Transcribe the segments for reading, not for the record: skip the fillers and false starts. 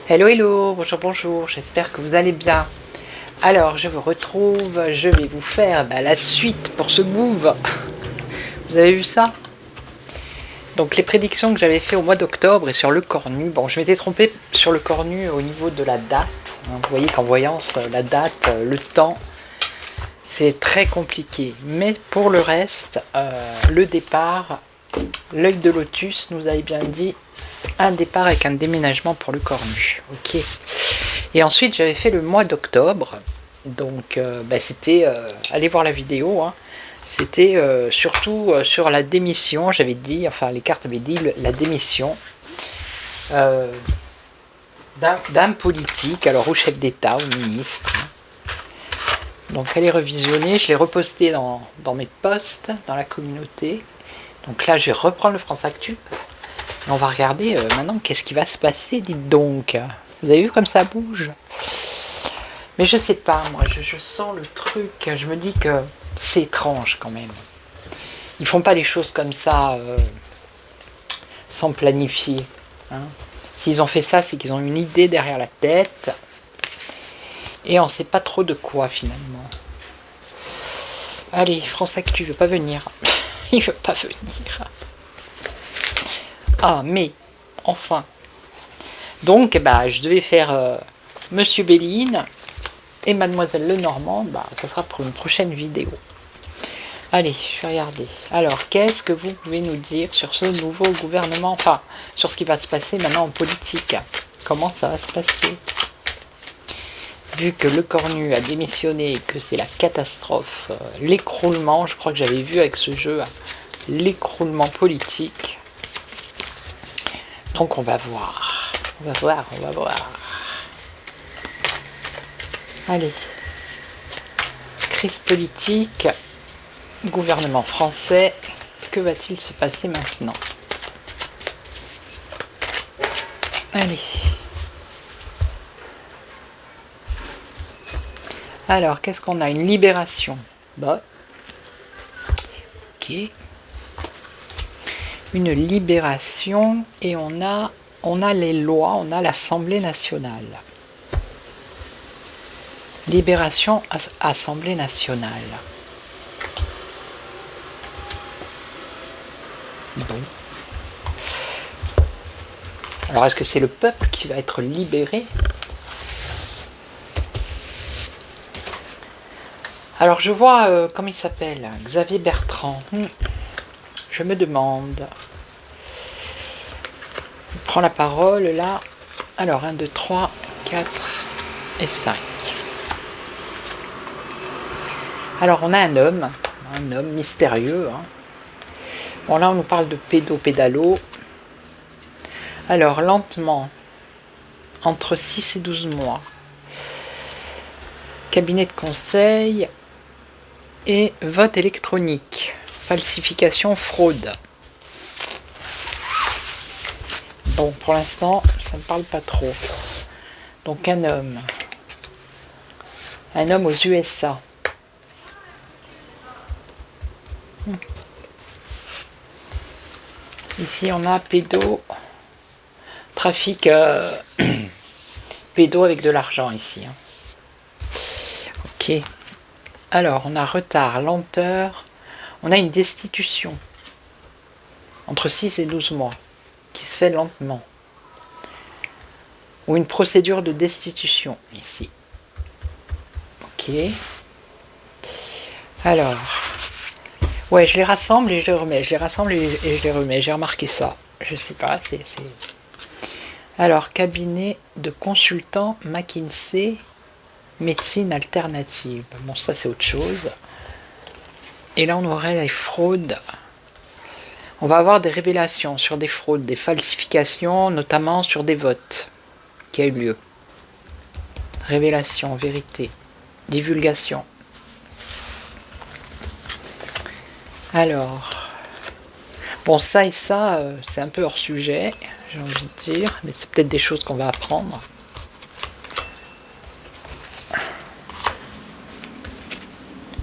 Hello hello, bonjour bonjour, j'espère que vous allez bien. Alors je vous retrouve, je vais vous faire la suite pour ce move. Vous avez vu ça? Donc les prédictions que j'avais fait au mois d'octobre et sur le cornu, bon je m'étais trompé sur le cornu au niveau de la date. Vous voyez qu'en voyant la date, le temps, c'est très compliqué. Mais pour le reste, le départ, l'œil de lotus nous avait bien dit un départ avec un déménagement pour le cornu. Ok. Et ensuite j'avais fait le mois d'octobre. Donc c'était, allez voir la vidéo, hein. C'était surtout sur la démission, j'avais dit, enfin les cartes avaient dit la démission d'un politique, alors au chef d'État, au ministre. Donc allez revisionner, je l'ai reposté dans mes posts, dans la communauté. Donc là je vais reprendre le France Actu. Et on va regarder maintenant qu'est-ce qui va se passer, dites donc. Vous avez vu comme ça bouge? Mais je sais pas, moi, je sens le truc, je me dis que c'est étrange quand même. Ils font pas les choses comme ça, sans planifier. Hein. S'ils ont fait ça, c'est qu'ils ont une idée derrière la tête. Et on sait pas trop de quoi finalement. Allez, France Actu, il veut pas venir. Il veut pas venir. Ah, mais, enfin. Donc, je devais faire Monsieur Béline et Mademoiselle Lenormand. Ça sera pour une prochaine vidéo. Allez, je vais regarder. Alors, qu'est-ce que vous pouvez nous dire sur ce nouveau gouvernement? Enfin, sur ce qui va se passer maintenant en politique. Comment ça va se passer? Vu que le cornu a démissionné et que c'est la catastrophe, l'écroulement, je crois que j'avais vu avec ce jeu, l'écroulement politique. Donc on va voir, on va voir. Allez, crise politique, gouvernement français, que va-t-il se passer maintenant? Allez. Alors, qu'est-ce qu'on a? Une libération. Ok. Une libération et on a les lois, on a l'Assemblée nationale. Libération, Assemblée nationale. Bon. Alors est-ce que c'est le peuple qui va être libéré? Alors je vois, comment il s'appelle? Xavier Bertrand. Je me demande. Je prends la parole là. Alors 1, 2, 3, 4 et 5. Alors on a un homme mystérieux. Hein. Bon là on nous parle de pédalo. Alors lentement, entre 6 et 12 mois. Cabinet de conseil et vote électronique. Falsification, fraude. Bon, pour l'instant, ça ne parle pas trop. Donc un homme aux USA. Ici, on a trafic pédo avec de l'argent ici. Hein. Ok. Alors, on a retard, lenteur. On a une destitution entre 6 et 12 mois qui se fait lentement. Ou une procédure de destitution ici. Ok. Alors, ouais, je les rassemble et je les remets. Je les rassemble et je les remets. J'ai remarqué ça. Je sais pas, c'est... Alors, cabinet de consultant McKinsey Médecine alternative. Bon, ça c'est autre chose. Et là, on aurait les fraudes. On va avoir des révélations sur des fraudes, des falsifications, notamment sur des votes qui a eu lieu. Révélation, vérité, divulgation. Alors, bon, ça et ça, c'est un peu hors sujet, j'ai envie de dire, mais c'est peut-être des choses qu'on va apprendre.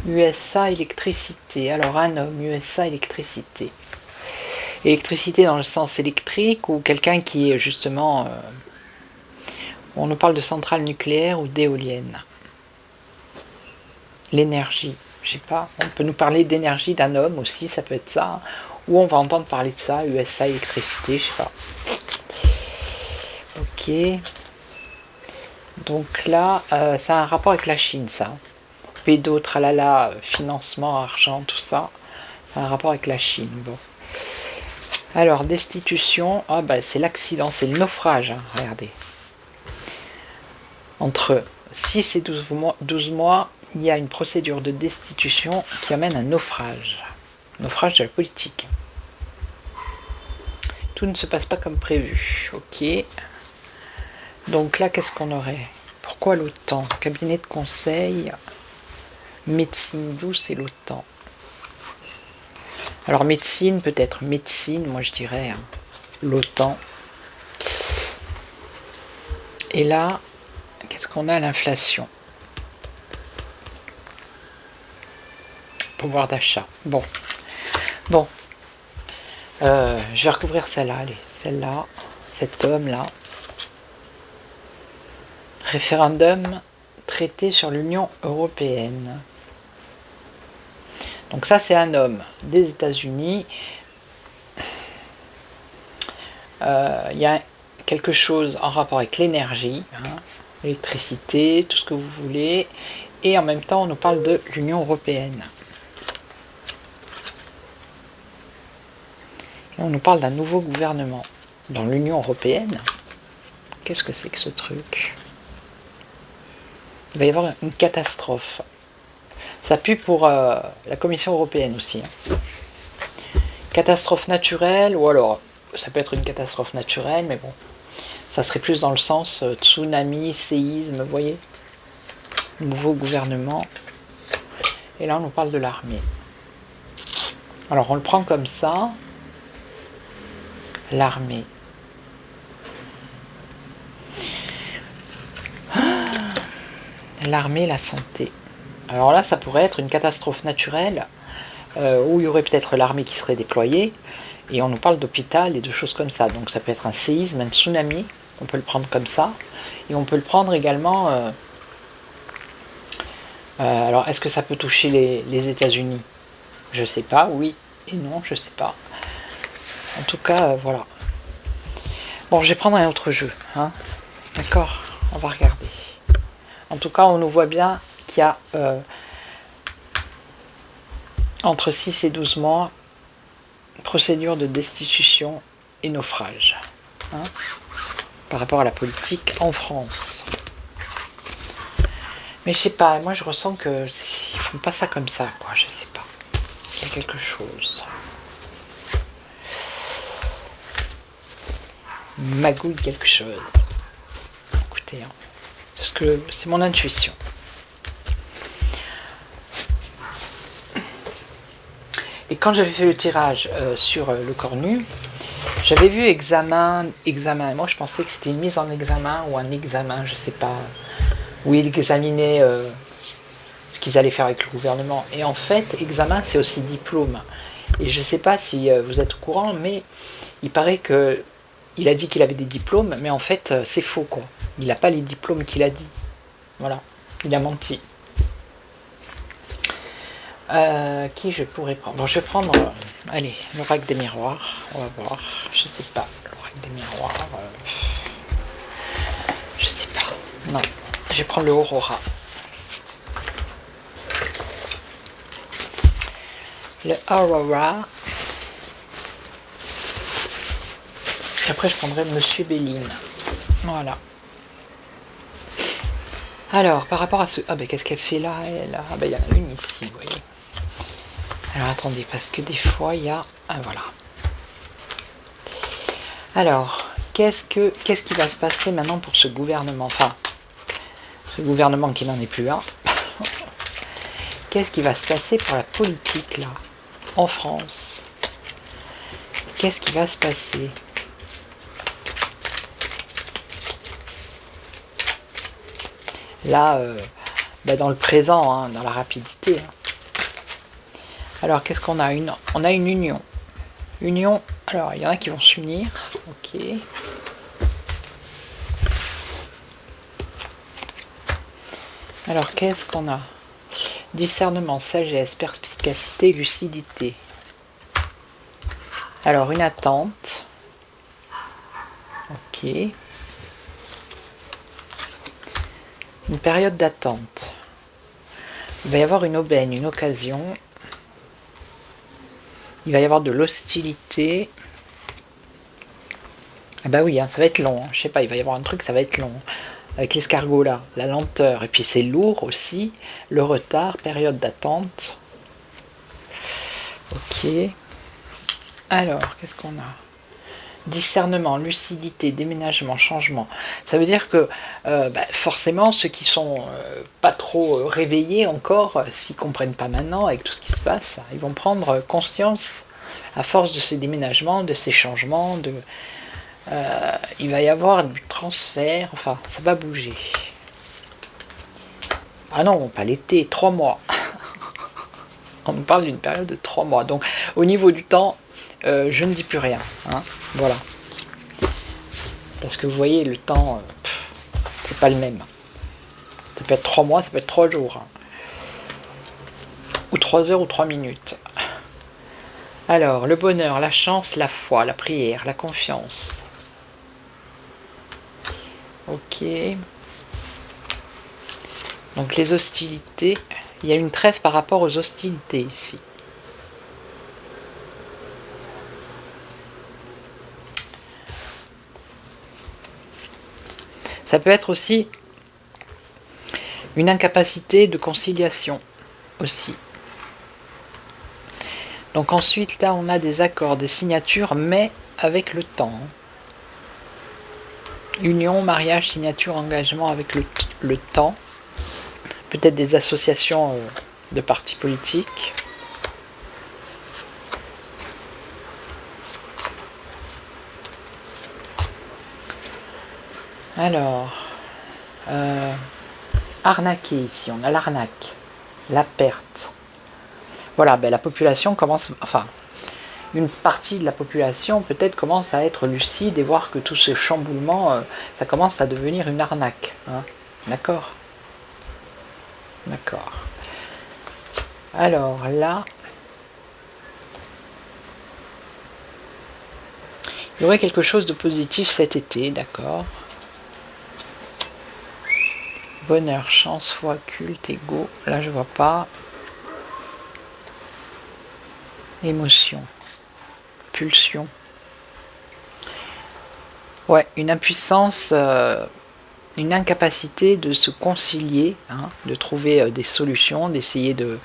USA, électricité. Alors, un homme, USA, électricité. Électricité dans le sens électrique ou quelqu'un qui est justement... on nous parle de centrale nucléaire ou d'éolienne. L'énergie, je sais pas. On peut nous parler d'énergie d'un homme aussi, ça peut être ça. Ou on va entendre parler de ça, USA, électricité, je sais pas. Ok. Donc là, ça a un rapport avec la Chine, ça. Pédo, tralala, financement, argent, tout ça. Ça a un rapport avec la Chine, bon. Alors, destitution, ah bah, c'est l'accident, c'est le naufrage, hein, regardez. Entre 6 et 12 mois, il y a une procédure de destitution qui amène à un naufrage. Naufrage de la politique. Tout ne se passe pas comme prévu. Ok. Donc là, qu'est-ce qu'on aurait? Pourquoi l'OTAN? Cabinet de conseil, médecine douce et l'OTAN. Alors médecine, peut-être médecine, moi je dirais hein, l'OTAN. Et là, qu'est-ce qu'on a? L'inflation. Pouvoir d'achat. Bon. Je vais recouvrir celle-là, allez, celle-là, cet homme-là. Référendum, traité sur l'Union européenne. Donc ça, c'est un homme des États-Unis. Il y a quelque chose en rapport avec l'énergie, hein, l'électricité, tout ce que vous voulez. Et en même temps, on nous parle de l'Union européenne. Et on nous parle d'un nouveau gouvernement dans l'Union européenne. Qu'est-ce que c'est que ce truc? Il va y avoir une catastrophe. Ça pue pour la Commission européenne aussi. Hein. Catastrophe naturelle, ou alors, ça peut être une catastrophe naturelle, mais bon, ça serait plus dans le sens tsunami, séisme, vous voyez? Nouveau gouvernement. Et là, on nous parle de l'armée. Alors, on le prend comme ça. L'armée. L'armée, la santé. Alors là, ça pourrait être une catastrophe naturelle où il y aurait peut-être l'armée qui serait déployée et on nous parle d'hôpital et de choses comme ça. Donc ça peut être un séisme, un tsunami, on peut le prendre comme ça. Et on peut le prendre également... alors, est-ce que ça peut toucher les États-Unis? Je sais pas, oui et non, je sais pas. En tout cas, voilà. Bon, je vais prendre un autre jeu. Hein. D'accord? On va regarder. En tout cas, on nous voit bien qu'il y a entre 6 et 12 mois, procédure de destitution et naufrage. Hein, par rapport à la politique en France. Mais je sais pas, moi je ressens que ils font pas ça comme ça, quoi, je sais pas. Il y a quelque chose. Magouille quelque chose. Écoutez, hein, parce que c'est mon intuition. Et quand j'avais fait le tirage sur le cornu, j'avais vu examen. Moi, je pensais que c'était une mise en examen ou un examen, je sais pas, où ils examinaient ce qu'ils allaient faire avec le gouvernement. Et en fait, examen, c'est aussi diplôme. Et je sais pas si vous êtes au courant, mais il paraît que il a dit qu'il avait des diplômes, mais en fait, c'est faux, quoi. Il n'a pas les diplômes qu'il a dit. Voilà, il a menti. Qui je pourrais prendre? Bon, je vais prendre, allez, l'oracle des miroirs, on va voir, je sais pas, l'oracle des miroirs, je sais pas, non, je vais prendre le Aurora. Le Aurora. Et après, je prendrai Monsieur Béline. Voilà. Alors, par rapport à ce... Ah ben qu'est-ce qu'elle fait là, elle? Ah ben il y en a une ici, vous voyez. Alors attendez, parce que des fois il y a... Ah voilà. Alors, qu'est-ce qui va se passer maintenant pour ce gouvernement? Enfin, ce gouvernement qui n'en est plus un. Qu'est-ce qui va se passer pour la politique là, en France? Qu'est-ce qui va se passer? Là, dans le présent, hein, dans la rapidité. Hein. Alors, qu'est-ce qu'on a? On a une union. Union, alors, il y en a qui vont s'unir. Ok. Alors, qu'est-ce qu'on a? Discernement, sagesse, perspicacité, lucidité. Alors, une attente. Ok. Une période d'attente. Il va y avoir une aubaine, une occasion. Il va y avoir de l'hostilité. Ah bah oui, hein, ça va être long. Hein. Je sais pas, il va y avoir un truc, ça va être long. Avec l'escargot là, la lenteur. Et puis c'est lourd aussi. Le retard, période d'attente. Ok. Alors, qu'est-ce qu'on a? Discernement, lucidité, déménagement, changement. Ça veut dire que forcément ceux qui sont pas trop réveillés encore, s'ils comprennent pas maintenant avec tout ce qui se passe, ils vont prendre conscience à force de ces déménagements, de ces changements, il va y avoir du transfert, enfin ça va bouger. Ah non, pas l'été, 3 mois. On nous parle d'une période de 3 mois. Donc au niveau du temps, je ne dis plus rien. Hein, voilà. Parce que vous voyez, le temps, c'est pas le même. Ça peut être 3 mois, ça peut être 3 jours. Hein. Ou 3 heures ou 3 minutes. Alors, le bonheur, la chance, la foi, la prière, la confiance. Ok. Donc les hostilités. Il y a une trêve par rapport aux hostilités ici. Ça peut être aussi une incapacité de conciliation aussi. Donc ensuite, là, on a des accords, des signatures, mais avec le temps. Union, mariage, signature, engagement avec le temps. Peut-être des associations de partis politiques. Alors, arnaquer ici, on a l'arnaque, la perte. Voilà, la population commence, enfin, une partie de la population peut-être commence à être lucide et voir que tout ce chamboulement, ça commence à devenir une arnaque. Hein. D'accord? D'accord. Alors là, il y aurait quelque chose de positif cet été, d'accord? Bonheur, chance, foi, culte, ego. Là, je vois pas. Émotion. Pulsion. Ouais, une impuissance, une incapacité de se concilier, hein, de trouver des solutions, d'essayer de...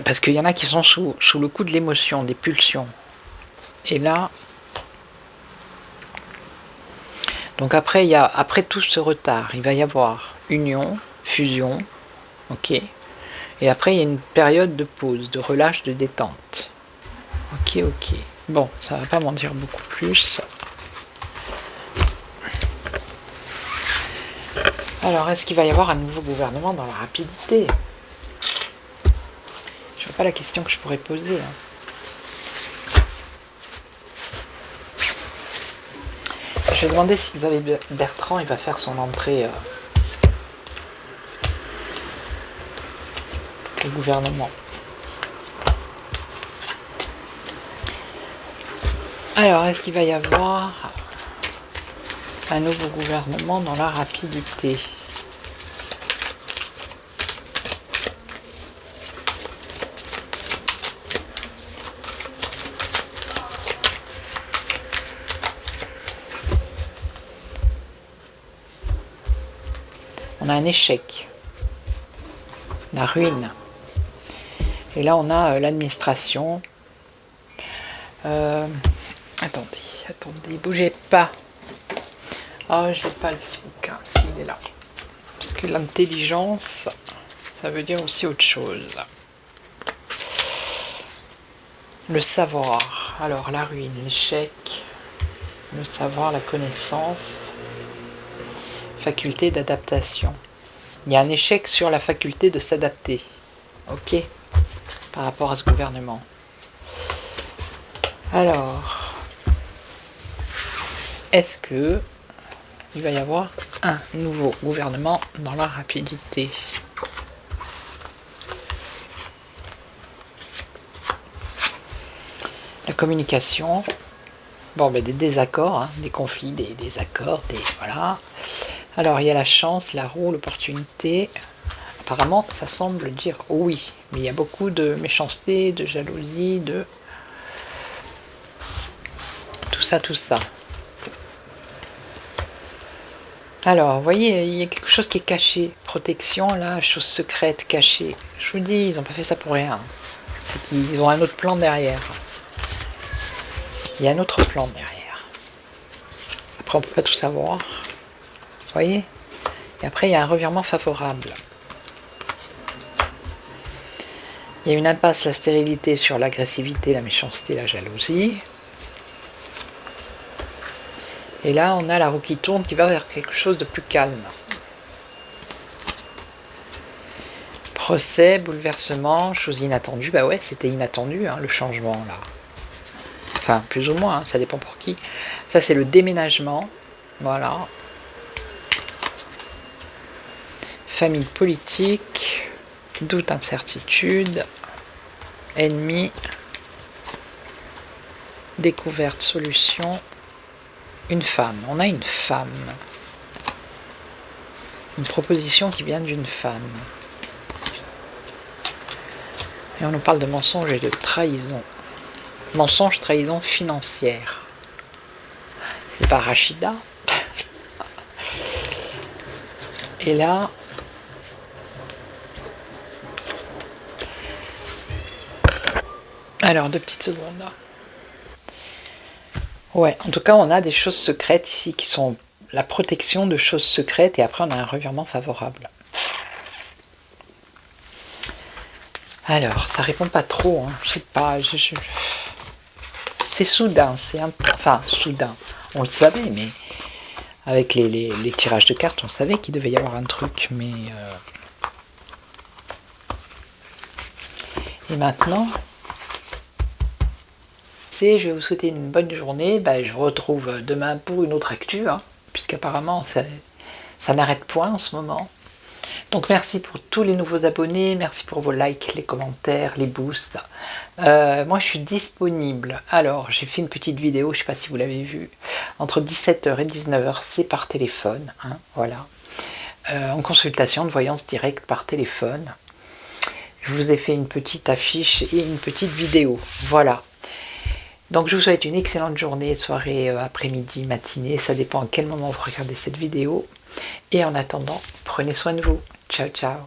parce qu'il y en a qui sont sous le coup de l'émotion, des pulsions. Et là... Donc après, après tout ce retard, il va y avoir union, fusion, ok. Et après, il y a une période de pause, de relâche, de détente. Ok, ok. Bon, ça va pas m'en dire beaucoup plus. Alors, est-ce qu'il va y avoir un nouveau gouvernement dans la rapidité? Je vois pas la question que je pourrais poser. Hein. Je vais demander si Xavier Bertrand il va faire son entrée au gouvernement. Alors, est-ce qu'il va y avoir un nouveau gouvernement dans la rapidité? On a un échec, la ruine. Et là, on a l'administration. Attendez, bougez pas. Oh, je n'ai pas le petit bouquin, s'il est là. Parce que l'intelligence, ça veut dire aussi autre chose. Le savoir. Alors, la ruine, l'échec, le savoir, la connaissance, faculté d'adaptation. Il y a un échec sur la faculté de s'adapter. Ok, par rapport à ce gouvernement. Alors, est-ce que il va y avoir un nouveau gouvernement dans la rapidité? La communication. Bon, ben des désaccords, hein, des conflits, des désaccords, voilà. Alors, il y a la chance, la roue, l'opportunité. Apparemment, ça semble dire oui, mais il y a beaucoup de méchanceté, de jalousie, de tout ça. Alors, vous voyez, il y a quelque chose qui est caché. Protection, là, chose secrète, cachée. Je vous dis, ils n'ont pas fait ça pour rien. C'est qu'ils ont un autre plan derrière. Il y a un autre plan derrière. Après, on ne peut pas tout savoir. Vous voyez? Et après, il y a un revirement favorable. Il y a une impasse, la stérilité sur l'agressivité, la méchanceté, la jalousie. Et là, on a la roue qui tourne, qui va vers quelque chose de plus calme. Procès, bouleversement, chose inattendue. Bah ouais, c'était inattendu, hein, le changement, là. Enfin, plus ou moins, hein, ça dépend pour qui. Ça, c'est le déménagement. Voilà. Famille politique, doute, incertitude, ennemi, découverte, solution, une femme. On a une femme. Une proposition qui vient d'une femme. Et on nous parle de mensonge et de trahison. Mensonge, trahison financière. C'est pas Rachida. Et là, alors 2 petites secondes là. Ouais, en tout cas, on a des choses secrètes ici qui sont la protection de choses secrètes et après on a un revirement favorable. Alors, ça répond pas trop, hein. Je sais pas, c'est soudain, enfin soudain, on le savait, mais avec les tirages de cartes, on savait qu'il devait y avoir un truc, mais et maintenant, je vais vous souhaiter une bonne journée. Je vous retrouve demain pour une autre actu, hein, puisqu'apparemment ça n'arrête point en ce moment. Donc merci pour tous les nouveaux abonnés, merci pour vos likes, les commentaires, les boosts. Moi je suis disponible. Alors j'ai fait une petite vidéo, je ne sais pas si vous l'avez vue, entre 17h et 19h, c'est par téléphone, hein, voilà. En consultation de voyance directe par téléphone. Je vous ai fait une petite affiche et une petite vidéo, voilà. Donc je vous souhaite une excellente journée, soirée, après-midi, matinée, ça dépend à quel moment vous regardez cette vidéo. Et en attendant, prenez soin de vous. Ciao, ciao.